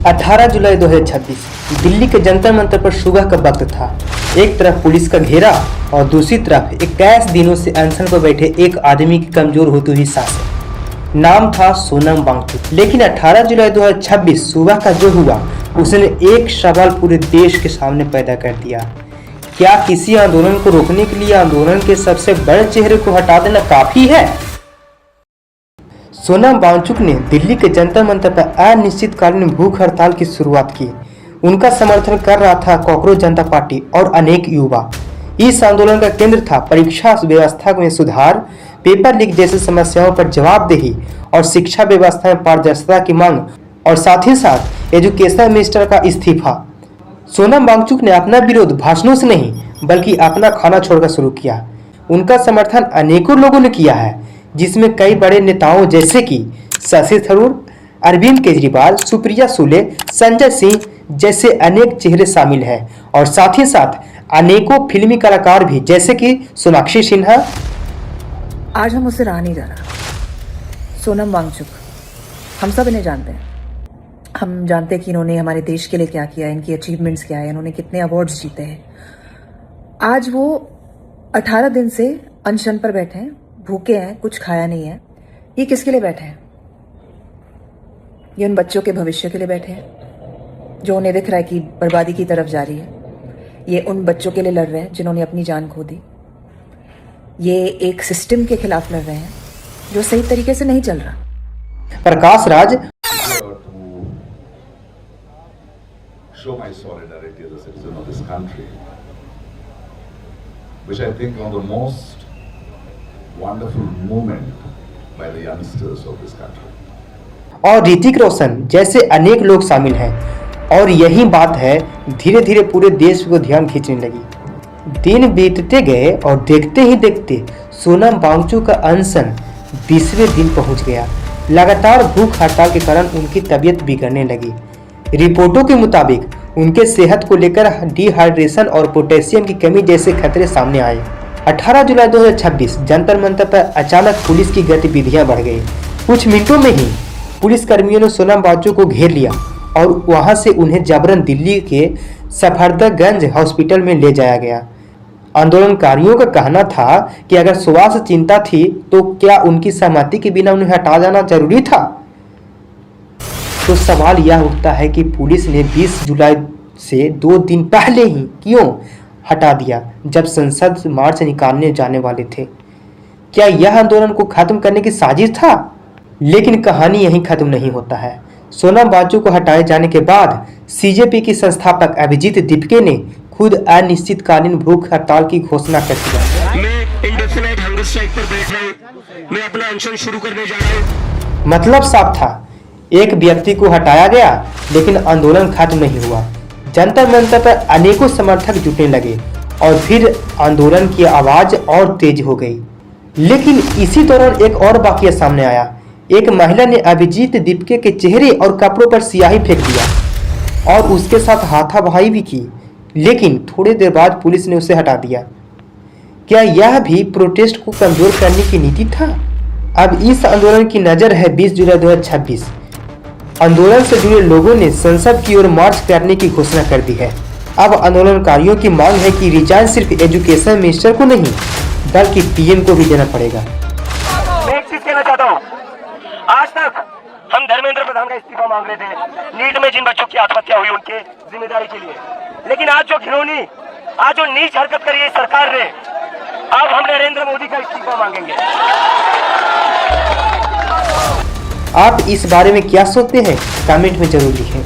18 जुलाई 2026 दिल्ली के जंतर मंतर पर सुबह का वक्त था। एक तरफ पुलिस का घेरा और दूसरी तरफ 21 दिनों से अनशन पर बैठे एक आदमी की कमजोर होती हुई सांसें। नाम था सोनम वांगचुक। लेकिन 18 जुलाई 2026 सुबह का जो हुआ उसने एक सवाल पूरे देश के सामने पैदा कर दिया। क्या किसी आंदोलन को रोकने के लिए आंदोलन के सबसे बड़े चेहरे को हटा देना काफी है? सोनम वांगचुक ने दिल्ली के जंतर मंतर पर अनिश्चितकालीन भूख हड़ताल की शुरुआत की। उनका समर्थन कर रहा था कॉकरोच जनता पार्टी और अनेक युवा। इस आंदोलन का केंद्र था परीक्षा व्यवस्था में सुधार, पेपर लीक जैसी समस्याओं पर जवाबदेही और शिक्षा व्यवस्था में पारदर्शिता की मांग, और साथ ही साथ एजुकेशन मिनिस्टर का इस्तीफा। सोनम वांगचुक ने अपना विरोध भाषणों से नहीं बल्कि अपना खाना छोड़कर शुरू किया। उनका समर्थन अनेकों लोगों ने किया है, जिसमें कई बड़े नेताओं जैसे कि शशि थरूर, अरविंद केजरीवाल, सुप्रिया सुले, संजय सिंह जैसे अनेक चेहरे शामिल हैं, और साथ ही साथ अनेकों फिल्मी कलाकार भी जैसे कि सोनाक्षी सिन्हा। आज हम उसे रहा नहीं जा रहा। सोनम वांगचुक, हम सब इन्हें जानते हैं। हम जानते हैं कि इन्होंने हमारे देश के लिए क्या किया, इनकी अचीवमेंट्स क्या है, इन्होंने कितने अवार्ड्स जीते हैं। आज वो 18 दिन से अनशन पर बैठे हैं, भूखे हैं, कुछ खाया नहीं है। ये किसके लिए बैठे हैं? ये उन बच्चों के भविष्य के लिए बैठे हैं जो उन्हें दिख रहा है कि बर्बादी की तरफ जा रही है। ये उन बच्चों के लिए लड़ रहे हैं जिन्होंने अपनी जान खो दी। ये एक सिस्टम के खिलाफ लड़ रहे हैं जो सही तरीके से नहीं चल रहा। Prakash Raj show my solidarity as a citizen of this country, which I think is one of the most wonderful movement by the youngsters of this country. और ऋतिक रोशन जैसे अनेक लोग शामिल हैं, और यही बात है धीरे धीरे पूरे देश को ध्यान खींचने लगी। दिन बीतते गए और देखते ही देखते सोनम वांगचुक का अनशन 20वें दिन पहुंच गया। लगातार भूख हड़ताल के कारण उनकी तबीयत बिगड़ने लगी। रिपोर्टों के मुताबिक उनके सेहत को लेकर डिहाइड्रेशन और पोटेशियम की कमी जैसे खतरे सामने आए। 18 जुलाई 2026 जंतर मंतर पर अचानक पुलिस की गतिविधियां बढ़ गई। कुछ मिनटों में ही पुलिस कर्मियों ने सोनम वांगचुक को घेर लिया और वहां से उन्हें जबरन दिल्ली के सफदरगंज हॉस्पिटल में ले जाया गया। आंदोलनकारियों का कहना था कि अगर स्वास्थ्य चिंता थी तो क्या उनकी सहमति के बिना उन्हें हटा जाना जरूरी था? तो सवाल यह उठता है कि पुलिस ने 20 जुलाई से 2 दिन पहले ही क्यों हटा दिया, जब संसद मार्च निकालने जाने वाले थे? क्या यह आंदोलन को खत्म करने की साजिश था? लेकिन कहानी यहीं खत्म नहीं होता है। सोनम वांगचुक को हटाए जाने के बाद सीजेपी की संस्थापक अभिजीत दीपके ने खुद अनिश्चितकालीन भूख हड़ताल की घोषणा कर दिया। मैं इंडेफिनाइट हंगर स्ट्राइक पर बैठ रहा हूं, मैं अपना अनशन शुरू करने जा रहा हूं। मतलब साफ था, एक व्यक्ति को हटाया गया लेकिन आंदोलन खत्म नहीं हुआ। जंतर मंतर पर अनेकों समर्थक जुटने लगे और फिर आंदोलन की आवाज और तेज हो गई। लेकिन इसी दौरान एक और वाकया सामने आया। एक महिला ने अभिजीत दीपके के चेहरे और कपड़ों पर स्याही फेंक दिया और उसके साथ हाथापाई भी की, लेकिन थोड़ी देर बाद पुलिस ने उसे हटा दिया। क्या यह भी प्रोटेस्ट को कमजोर करने की नीति था? अब इस आंदोलन की नजर है 20 जुलाई 2026। आंदोलन से जुड़े लोगों ने संसद की ओर मार्च करने की घोषणा कर दी है। अब आंदोलनकारियों की मांग है कि रिजाइन सिर्फ एजुकेशन मिनिस्टर को नहीं बल्कि पीएम को भी देना पड़ेगा। मैं एक चीज कहना चाहता हूँ, आज तक हम धर्मेंद्र प्रधान का इस्तीफा मांग रहे थे नीट में जिन बच्चों की आत्महत्या हुई उनके जिम्मेदारी के लिए, लेकिन आज जो घिनौनी, आज जो नीच हरकत करी है सरकार ने, अब हम नरेंद्र मोदी का इस्तीफा मांगेंगे। आप इस बारे में क्या सोचते हैं? कमेंट में जरूर लिखें।